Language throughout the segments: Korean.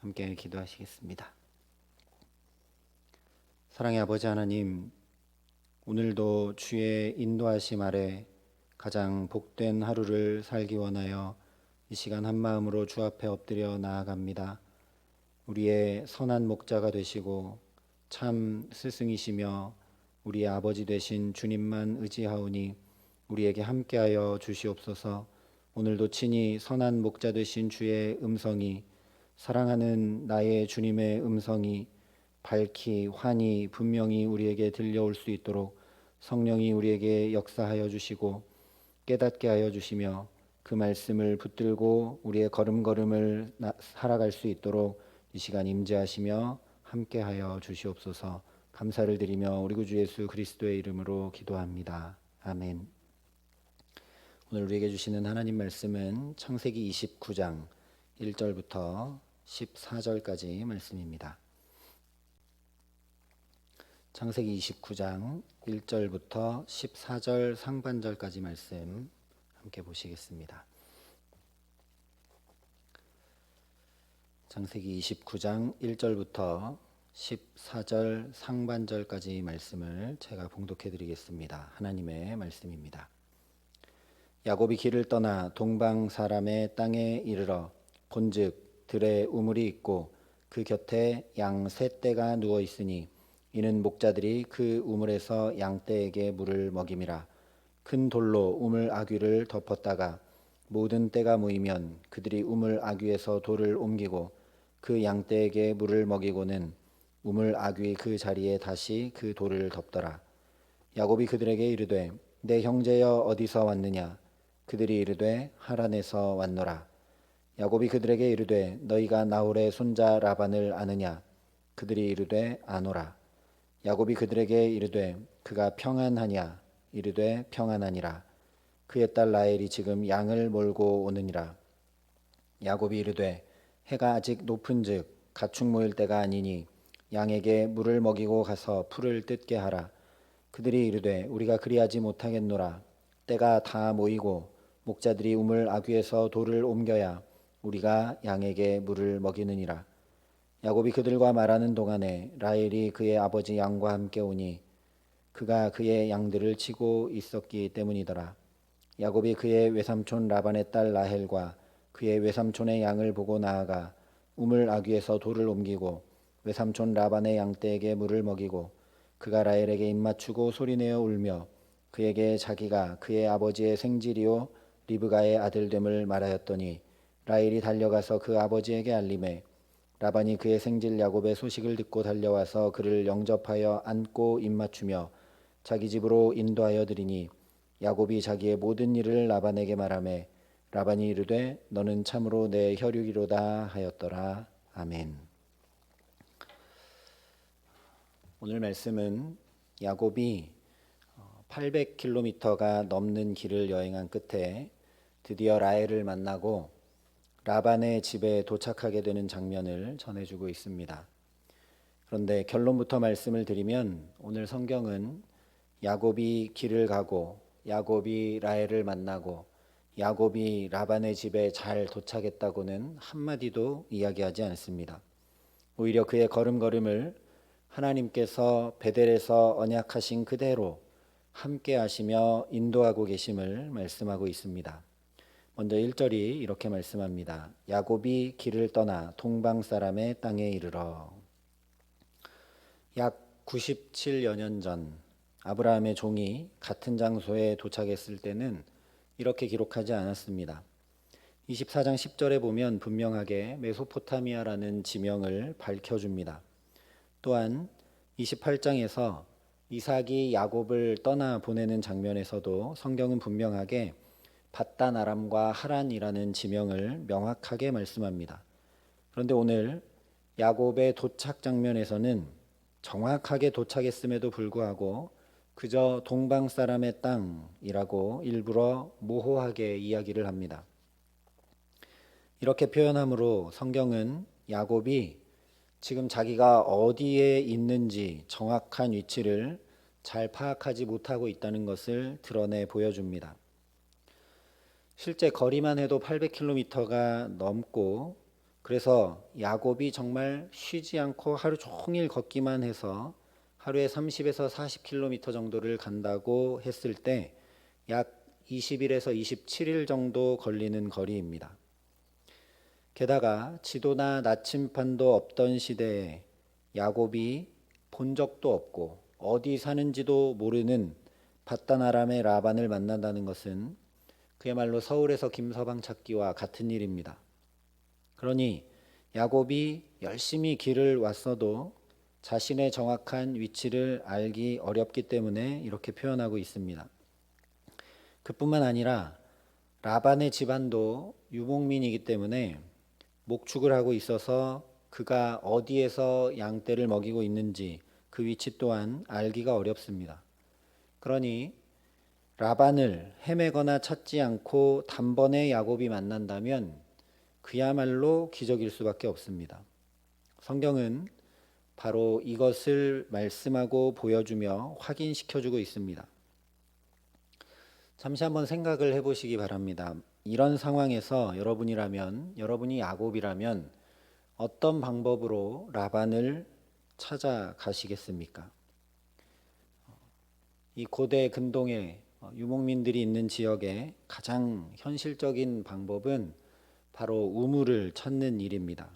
함께 기도하시겠습니다. 사랑의 아버지 하나님, 오늘도 주의 인도하심 아래 가장 복된 하루를 살기 원하여 이 시간 한 마음으로 주 앞에 엎드려 나아갑니다. 우리의 선한 목자가 되시고 참 스승이시며 우리의 아버지 되신 주님만 의지하오니 우리에게 함께하여 주시옵소서. 오늘도 친히 선한 목자 되신 주의 음성이, 사랑하는 나의 주님의 음성이 밝히 환히 분명히 우리에게 들려올 수 있도록 성령이 우리에게 역사하여 주시고 깨닫게 하여 주시며 그 말씀을 붙들고 우리의 걸음걸음을 살아갈 수 있도록 이 시간 임재하시며 함께하여 주시옵소서. 감사를 드리며 우리 구주 예수 그리스도의 이름으로 기도합니다. 아멘. 오늘 우리에게 주시는 하나님 말씀은 창세기 29장 1절부터 14절까지 말씀입니다. 창세기 29장 1절부터 14절 상반절까지 말씀 함께 보시겠습니다. 창세기 29장 1절부터 14절 상반절까지 말씀을 제가 봉독해 드리겠습니다. 하나님의 말씀입니다. 야곱이 길을 떠나 동방 사람의 땅에 이르러 본즉 들에 우물이 있고 그 곁에 양 세 떼가 누워 있으니 이는 목자들이 그 우물에서 양떼에게 물을 먹임이라. 큰 돌로 우물 아귀를 덮었다가 모든 떼가 모이면 그들이 우물 아귀에서 돌을 옮기고 그 양떼에게 물을 먹이고는 우물 아귀 그 자리에 다시 그 돌을 덮더라. 야곱이 그들에게 이르되 내 형제여 어디서 왔느냐? 그들이 이르되 하란에서 왔노라. 야곱이 그들에게 이르되 너희가 나홀의 손자 라반을 아느냐? 그들이 이르되 아노라. 야곱이 그들에게 이르되 그가 평안하냐? 이르되 평안하니라. 그의 딸 라헬이 지금 양을 몰고 오느니라. 야곱이 이르되 해가 아직 높은즉 가축 모일 때가 아니니 양에게 물을 먹이고 가서 풀을 뜯게 하라. 그들이 이르되 우리가 그리하지 못하겠노라. 때가 다 모이고 목자들이 우물 아귀에서 돌을 옮겨야 우리가 양에게 물을 먹이느니라. 야곱이 그들과 말하는 동안에 라헬이 그의 아버지 양과 함께 오니 그가 그의 양들을 치고 있었기 때문이더라. 야곱이 그의 외삼촌 라반의 딸 라헬과 그의 외삼촌의 양을 보고 나아가 우물 아귀에서 돌을 옮기고 외삼촌 라반의 양떼에게 물을 먹이고 그가 라헬에게 입맞추고 소리내어 울며 그에게 자기가 그의 아버지의 생질이요 리브가의 아들됨을 말하였더니 라헬이 달려가서 그 아버지에게 알림해 라반이 그의 생질 야곱의 소식을 듣고 달려와서 그를 영접하여 안고 입맞추며 자기 집으로 인도하여 드리니 야곱이 자기의 모든 일을 라반에게 말하매 라반이 이르되 너는 참으로 내 혈육이로다 하였더라. 아멘. 오늘 말씀은 야곱이 800km가 넘는 길을 여행한 끝에 드디어 라헬을 만나고 라반의 집에 도착하게 되는 장면을 전해주고 있습니다. 그런데 결론부터 말씀을 드리면 오늘 성경은 야곱이 길을 가고 야곱이 라헬을 만나고 야곱이 라반의 집에 잘 도착했다고는 한마디도 이야기하지 않습니다. 오히려 그의 걸음걸음을 하나님께서 베델에서 언약하신 그대로 함께 하시며 인도하고 계심을 말씀하고 있습니다. 먼저 1절이 이렇게 말씀합니다. 야곱이 길을 떠나 동방 사람의 땅에 이르러. 약 97여 년 전 아브라함의 종이 같은 장소에 도착했을 때는 이렇게 기록하지 않았습니다. 24장 10절에 보면 분명하게 메소포타미아라는 지명을 밝혀줍니다. 또한 28장에서 이삭이 야곱을 떠나 보내는 장면에서도 성경은 분명하게 밧단 아람과 하란이라는 지명을 명확하게 말씀합니다. 그런데 오늘 야곱의 도착 장면에서는 정확하게 도착했음에도 불구하고 그저 동방 사람의 땅이라고 일부러 모호하게 이야기를 합니다. 이렇게 표현함으로 성경은 야곱이 지금 자기가 어디에 있는지 정확한 위치를 잘 파악하지 못하고 있다는 것을 드러내 보여줍니다. 실제 거리만 해도 800km가 넘고 그래서 야곱이 정말 쉬지 않고 하루 종일 걷기만 해서 하루에 30에서 40km 정도를 간다고 했을 때 약 20일에서 27일 정도 걸리는 거리입니다. 게다가 지도나 나침판도 없던 시대에 야곱이 본 적도 없고 어디 사는지도 모르는 밧단 아람의 라반을 만난다는 것은 그야말로 서울에서 김서방 찾기와 같은 일입니다. 그러니 야곱이 열심히 길을 왔어도 자신의 정확한 위치를 알기 어렵기 때문에 이렇게 표현하고 있습니다. 그뿐만 아니라 라반의 집안도 유목민이기 때문에 목축을 하고 있어서 그가 어디에서 양떼를 먹이고 있는지 그 위치 또한 알기가 어렵습니다. 그러니 라반을 헤매거나 찾지 않고 단번에 야곱이 만난다면 그야말로 기적일 수밖에 없습니다. 성경은 바로 이것을 말씀하고 보여주며 확인시켜주고 있습니다. 잠시 한번 생각을 해보시기 바랍니다. 이런 상황에서 여러분이 야곱이라면 어떤 방법으로 라반을 찾아가시겠습니까? 이 고대 근동의 유목민들이 있는 지역의 가장 현실적인 방법은 바로 우물을 찾는 일입니다.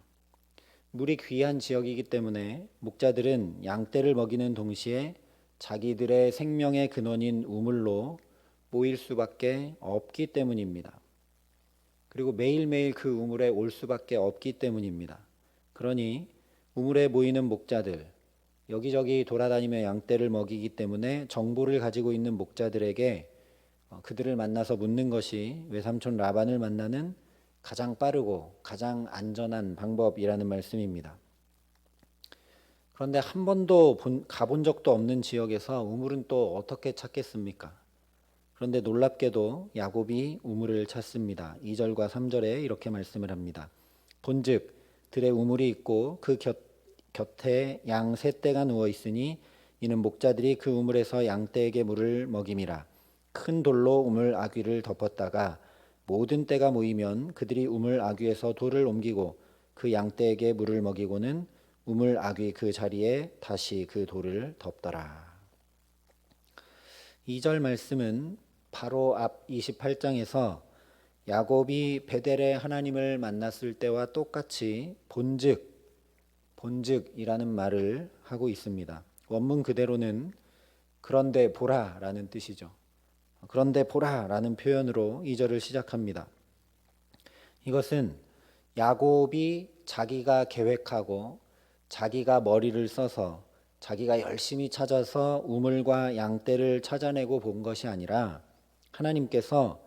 물이 귀한 지역이기 때문에 목자들은 양떼를 먹이는 동시에 자기들의 생명의 근원인 우물로 모일 수밖에 없기 때문입니다. 그리고 매일매일 그 우물에 올 수밖에 없기 때문입니다. 그러니 우물에 모이는 목자들, 여기저기 돌아다니며 양떼를 먹이기 때문에 정보를 가지고 있는 목자들에게 그들을 만나서 묻는 것이 외삼촌 라반을 만나는 가장 빠르고 가장 안전한 방법이라는 말씀입니다. 그런데 한 번도 가본 적도 없는 지역에서 우물은 또 어떻게 찾겠습니까? 그런데 놀랍게도 야곱이 우물을 찾습니다. 2절과 3절에 이렇게 말씀을 합니다. 본즉 들에 우물이 있고 그 곁에 양 세 떼가 누워 있으니 이는 목자들이 그 우물에서 양떼에게 물을 먹임이라. 큰 돌로 우물 아귀를 덮었다가 모든 떼가 모이면 그들이 우물 아귀에서 돌을 옮기고 그 양떼에게 물을 먹이고는 우물 아귀 그 자리에 다시 그 돌을 덮더라. 2절 말씀은 바로 앞 28장에서 야곱이 베델에 하나님을 만났을 때와 똑같이 본즉이라는 말을 하고 있습니다. 원문 그대로는 그런데 보라라는 뜻이죠. 그런데 보라라는 표현으로 2절을 시작합니다. 이것은 야곱이 자기가 계획하고 자기가 머리를 써서 자기가 열심히 찾아서 우물과 양떼를 찾아내고 본 것이 아니라 하나님께서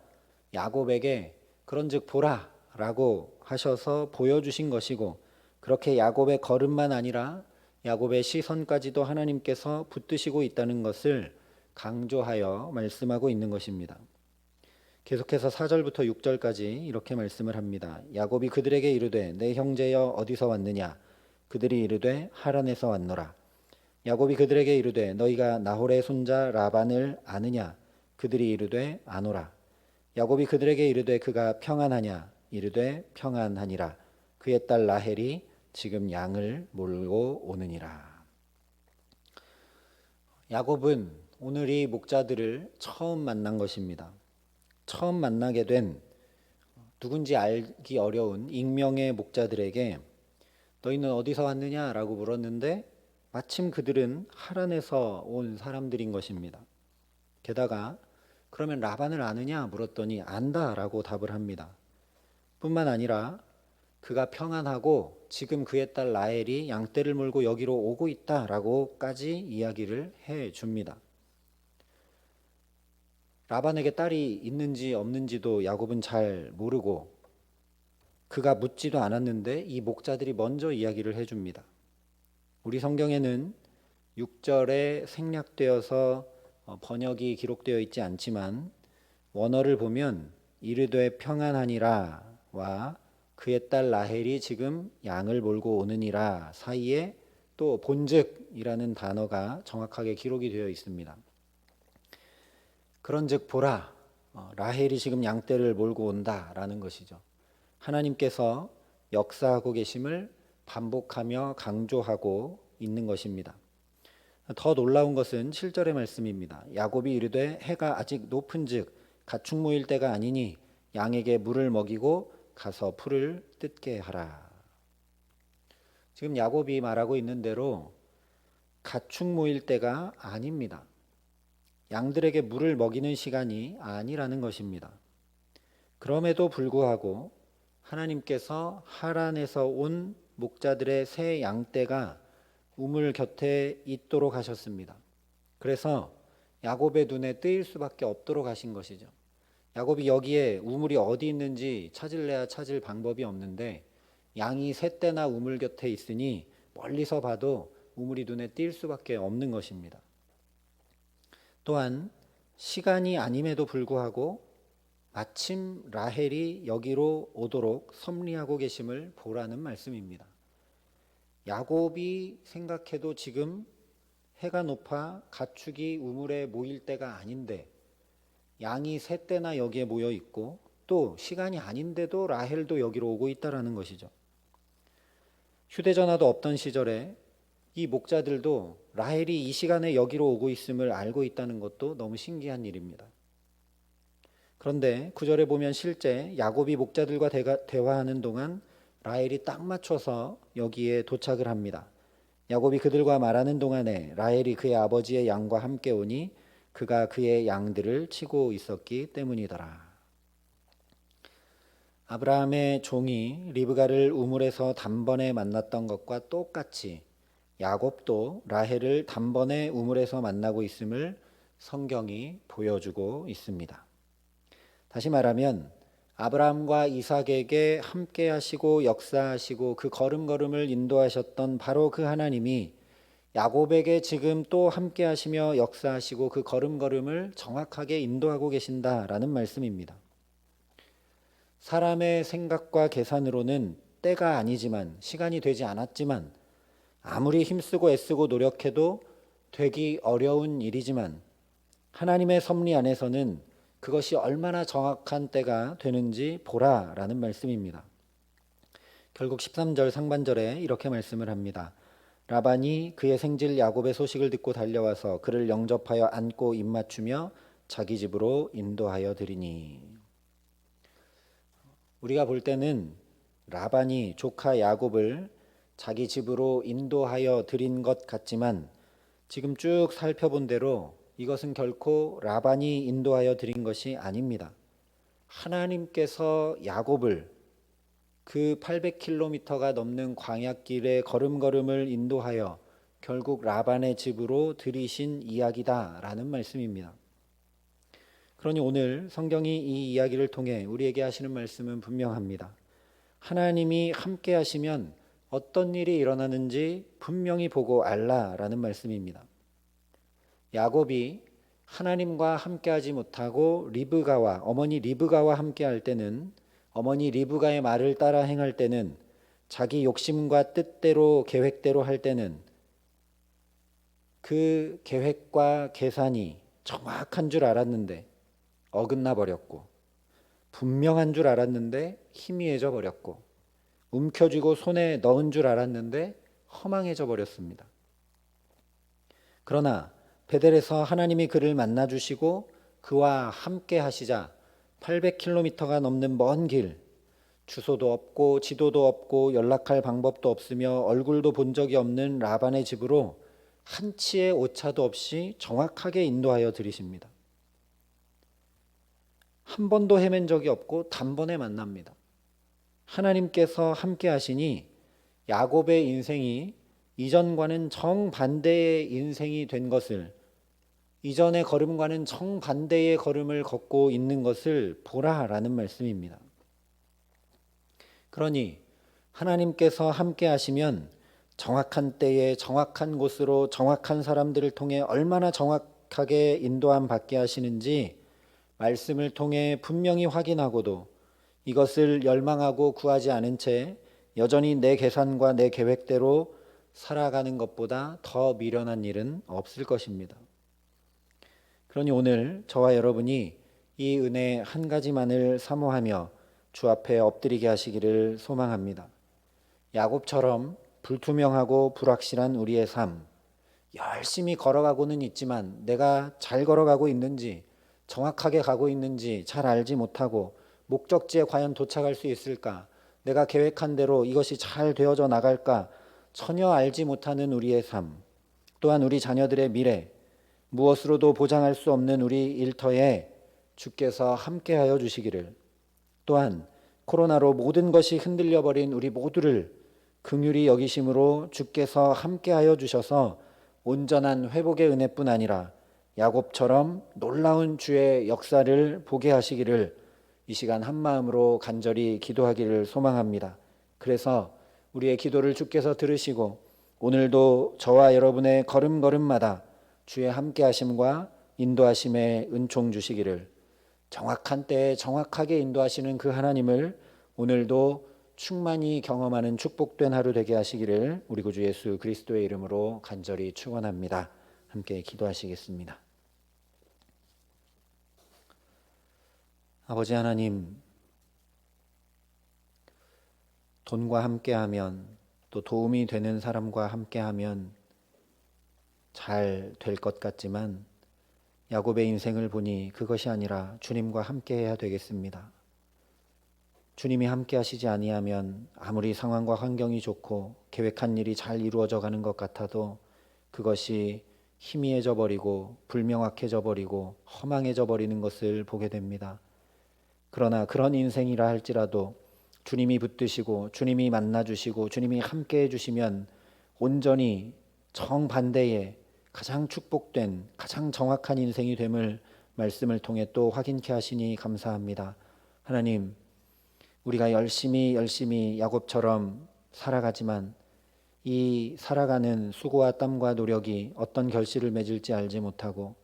야곱에게 그런즉 보라라고 하셔서 보여주신 것이고, 그렇게 야곱의 걸음만 아니라 야곱의 시선까지도 하나님께서 붙드시고 있다는 것을 강조하여 말씀하고 있는 것입니다. 계속해서 4절부터 6절까지 이렇게 말씀을 합니다. 야곱이 그들에게 이르되 내 형제여 어디서 왔느냐? 그들이 이르되 하란에서 왔노라. 야곱이 그들에게 이르되 너희가 나홀의 손자 라반을 아느냐? 그들이 이르되 아노라. 야곱이 그들에게 이르되 그가 평안하냐? 이르되 평안하니라. 그의 딸 라헬이 지금 양을 몰고 오느니라. 야곱은 오늘 이 목자들을 처음 만난 것입니다. 처음 만나게 된 누군지 알기 어려운 익명의 목자들에게 너희는 어디서 왔느냐라고 물었는데 마침 그들은 하란에서 온 사람들인 것입니다. 게다가 그러면 라반을 아느냐 물었더니 안다라고 답을 합니다. 뿐만 아니라 그가 평안하고 지금 그의 딸 라헬이 양떼를 몰고 여기로 오고 있다라고까지 이야기를 해 줍니다. 라반에게 딸이 있는지 없는지도 야곱은 잘 모르고 그가 묻지도 않았는데 이 목자들이 먼저 이야기를 해줍니다. 우리 성경에는 6절에 생략되어서 번역이 기록되어 있지 않지만 원어를 보면 이르되 평안하니라와 그의 딸 라헬이 지금 양을 몰고 오느니라 사이에 또 본즉이라는 단어가 정확하게 기록이 되어 있습니다. 그런즉 보라, 라헬이 지금 양떼를 몰고 온다라는 것이죠. 하나님께서 역사하고 계심을 반복하며 강조하고 있는 것입니다. 더 놀라운 것은 7절의 말씀입니다. 야곱이 이르되 해가 아직 높은즉 가축 모일 때가 아니니 양에게 물을 먹이고 가서 풀을 뜯게 하라. 지금 야곱이 말하고 있는 대로 가축 모일 때가 아닙니다. 양들에게 물을 먹이는 시간이 아니라는 것입니다. 그럼에도 불구하고 하나님께서 하란에서 온 목자들의 새 양떼가 우물 곁에 있도록 하셨습니다. 그래서 야곱의 눈에 띄일 수밖에 없도록 하신 것이죠. 야곱이 여기에 우물이 어디 있는지 찾을래야 찾을 방법이 없는데 양이 새 떼나 우물 곁에 있으니 멀리서 봐도 우물이 눈에 띌 수밖에 없는 것입니다. 또한 시간이 아님에도 불구하고 마침 라헬이 여기로 오도록 섭리하고 계심을 보라는 말씀입니다. 야곱이 생각해도 지금 해가 높아 가축이 우물에 모일 때가 아닌데 양이 새 떼나 여기에 모여 있고 또 시간이 아닌데도 라헬도 여기로 오고 있다라는 것이죠. 휴대전화도 없던 시절에 이 목자들도 라헬이 이 시간에 여기로 오고 있음을 알고 있다는 것도 너무 신기한 일입니다. 그런데 9절에 보면 실제 야곱이 목자들과 대화하는 동안 라헬이 딱 맞춰서 여기에 도착을 합니다. 야곱이 그들과 말하는 동안에 라헬이 그의 아버지의 양과 함께 오니 그가 그의 양들을 치고 있었기 때문이더라. 아브라함의 종이 리브가를 우물에서 단번에 만났던 것과 똑같이 야곱도 라헬을 단번에 우물에서 만나고 있음을 성경이 보여주고 있습니다. 다시 말하면 아브라함과 이삭에게 함께 하시고 역사하시고 그 걸음걸음을 인도하셨던 바로 그 하나님이 야곱에게 지금 또 함께 하시며 역사하시고 그 걸음걸음을 정확하게 인도하고 계신다라는 말씀입니다. 사람의 생각과 계산으로는 때가 아니지만 시간이 되지 않았지만 아무리 힘쓰고 애쓰고 노력해도 되기 어려운 일이지만 하나님의 섭리 안에서는 그것이 얼마나 정확한 때가 되는지 보라라는 말씀입니다. 결국 13절 상반절에 이렇게 말씀을 합니다. 라반이 그의 생질 야곱의 소식을 듣고 달려와서 그를 영접하여 안고 입맞추며 자기 집으로 인도하여 드리니. 우리가 볼 때는 라반이 조카 야곱을 자기 집으로 인도하여 드린 것 같지만 지금 쭉 살펴본 대로 이것은 결코 라반이 인도하여 드린 것이 아닙니다. 하나님께서 야곱을 그 800km가 넘는 광야길의 걸음걸음을 인도하여 결국 라반의 집으로 들이신 이야기다라는 말씀입니다. 그러니 오늘 성경이 이 이야기를 통해 우리에게 하시는 말씀은 분명합니다. 하나님이 함께 하시면 어떤 일이 일어나는지 분명히 보고 알라라는 말씀입니다. 야곱이 하나님과 함께하지 못하고 리브가와 어머니 리브가와 함께할 때는 어머니 리브가의 말을 따라 행할 때는 자기 욕심과 뜻대로 계획대로 할 때는 그 계획과 계산이 정확한 줄 알았는데 어긋나 버렸고 분명한 줄 알았는데 희미해져 버렸고 움켜쥐고 손에 넣은 줄 알았는데 허망해져 버렸습니다. 그러나 베델에서 하나님이 그를 만나 주시고 그와 함께 하시자 800km가 넘는 먼 길, 주소도 없고 지도도 없고 연락할 방법도 없으며 얼굴도 본 적이 없는 라반의 집으로 한치의 오차도 없이 정확하게 인도하여 들이십니다. 한 번도 헤맨 적이 없고 단번에 만납니다. 하나님께서 함께 하시니 야곱의 인생이 이전과는 정반대의 인생이 된 것을, 이전의 걸음과는 정반대의 걸음을 걷고 있는 것을 보라라는 말씀입니다. 그러니 하나님께서 함께 하시면 정확한 때에 정확한 곳으로 정확한 사람들을 통해 얼마나 정확하게 인도함 받게 하시는지 말씀을 통해 분명히 확인하고도 이것을 열망하고 구하지 않은 채 여전히 내 계산과 내 계획대로 살아가는 것보다 더 미련한 일은 없을 것입니다. 그러니 오늘 저와 여러분이 이 은혜 한 가지만을 사모하며 주 앞에 엎드리게 하시기를 소망합니다. 야곱처럼 불투명하고 불확실한 우리의 삶, 열심히 걸어가고는 있지만 내가 잘 걸어가고 있는지, 정확하게 가고 있는지 잘 알지 못하고 목적지에 과연 도착할 수 있을까? 내가 계획한 대로 이것이 잘 되어져 나갈까? 전혀 알지 못하는 우리의 삶, 또한 우리 자녀들의 미래, 무엇으로도 보장할 수 없는 우리 일터에 주께서 함께하여 주시기를, 또한 코로나로 모든 것이 흔들려 버린 우리 모두를 긍휼히 여기심으로 주께서 함께하여 주셔서 온전한 회복의 은혜뿐 아니라 야곱처럼 놀라운 주의 역사를 보게 하시기를 이 시간 한마음으로 간절히 기도하기를 소망합니다. 그래서 우리의 기도를 주께서 들으시고 오늘도 저와 여러분의 걸음걸음마다 주의 함께하심과 인도하심에 은총 주시기를, 정확한 때에 정확하게 인도하시는 그 하나님을 오늘도 충만히 경험하는 축복된 하루 되게 하시기를 우리 구주 예수 그리스도의 이름으로 간절히 축원합니다. 함께 기도하시겠습니다. 아버지 하나님, 돈과 함께하면, 또 도움이 되는 사람과 함께하면 잘 될 것 같지만 야곱의 인생을 보니 그것이 아니라 주님과 함께해야 되겠습니다. 주님이 함께 하시지 아니하면 아무리 상황과 환경이 좋고 계획한 일이 잘 이루어져 가는 것 같아도 그것이 희미해져 버리고 불명확해져 버리고 허망해져 버리는 것을 보게 됩니다. 그러나 그런 인생이라 할지라도 주님이 붙드시고 주님이 만나주시고 주님이 함께 해주시면 온전히 정반대의 가장 축복된 가장 정확한 인생이 됨을 말씀을 통해 또 확인케 하시니 감사합니다. 하나님, 우리가 열심히 야곱처럼 살아가지만 이 살아가는 수고와 땀과 노력이 어떤 결실을 맺을지 알지 못하고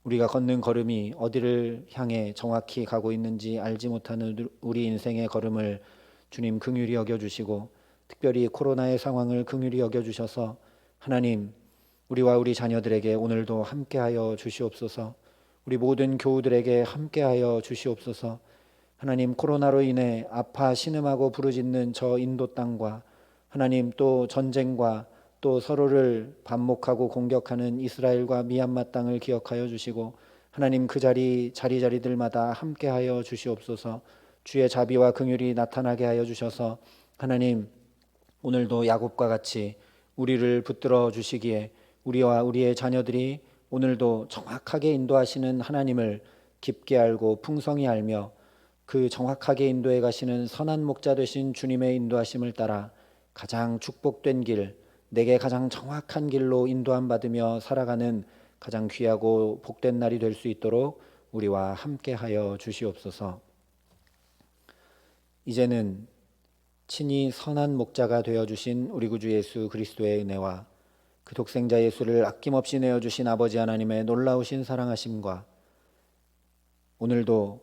우리가 걷는 걸음이 어디를 향해 정확히 가고 있는지 알지 못하는 우리 인생의 걸음을 주님 긍휼히 여겨주시고, 특별히 코로나의 상황을 긍휼히 여겨주셔서 하나님, 우리와 우리 자녀들에게 오늘도 함께하여 주시옵소서. 우리 모든 교우들에게 함께하여 주시옵소서. 하나님, 코로나로 인해 아파 신음하고 부르짖는 저 인도 땅과 하나님, 또 전쟁과 또 서로를 반목하고 공격하는 이스라엘과 미얀마 땅을 기억하여 주시고 하나님, 그 자리들마다 함께하여 주시옵소서. 주의 자비와 긍휼이 나타나게 하여 주셔서 하나님, 오늘도 야곱과 같이 우리를 붙들어 주시기에 우리와 우리의 자녀들이 오늘도 정확하게 인도하시는 하나님을 깊게 알고 풍성히 알며 그 정확하게 인도해 가시는 선한 목자 되신 주님의 인도하심을 따라 가장 축복된 길, 내게 가장 정확한 길로 인도함 받으며 살아가는 가장 귀하고 복된 날이 될 수 있도록 우리와 함께하여 주시옵소서. 이제는 친히 선한 목자가 되어주신 우리 구주 예수 그리스도의 은혜와 그 독생자 예수를 아낌없이 내어주신 아버지 하나님의 놀라우신 사랑하심과 오늘도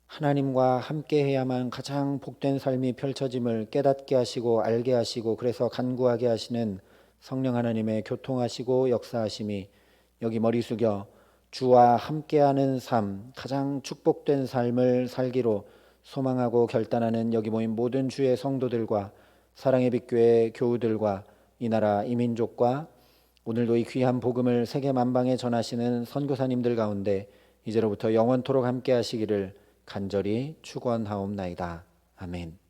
하나님과 함께해야만 가장 복된 삶이 펼쳐짐을 깨닫게 하시고 알게 하시고 그래서 간구하게 하시는 성령 하나님의 교통하시고 역사하심이 여기 머리 숙여 주와 함께하는 삶, 가장 축복된 삶을 살기로 소망하고 결단하는 여기 모인 모든 주의 성도들과 사랑의 빛교회 교우들과 이 나라 이민족과 오늘도 이 귀한 복음을 세계 만방에 전하시는 선교사님들 가운데 이제로부터 영원토록 함께 하시기를 간절히 축원하옵나이다. 아멘.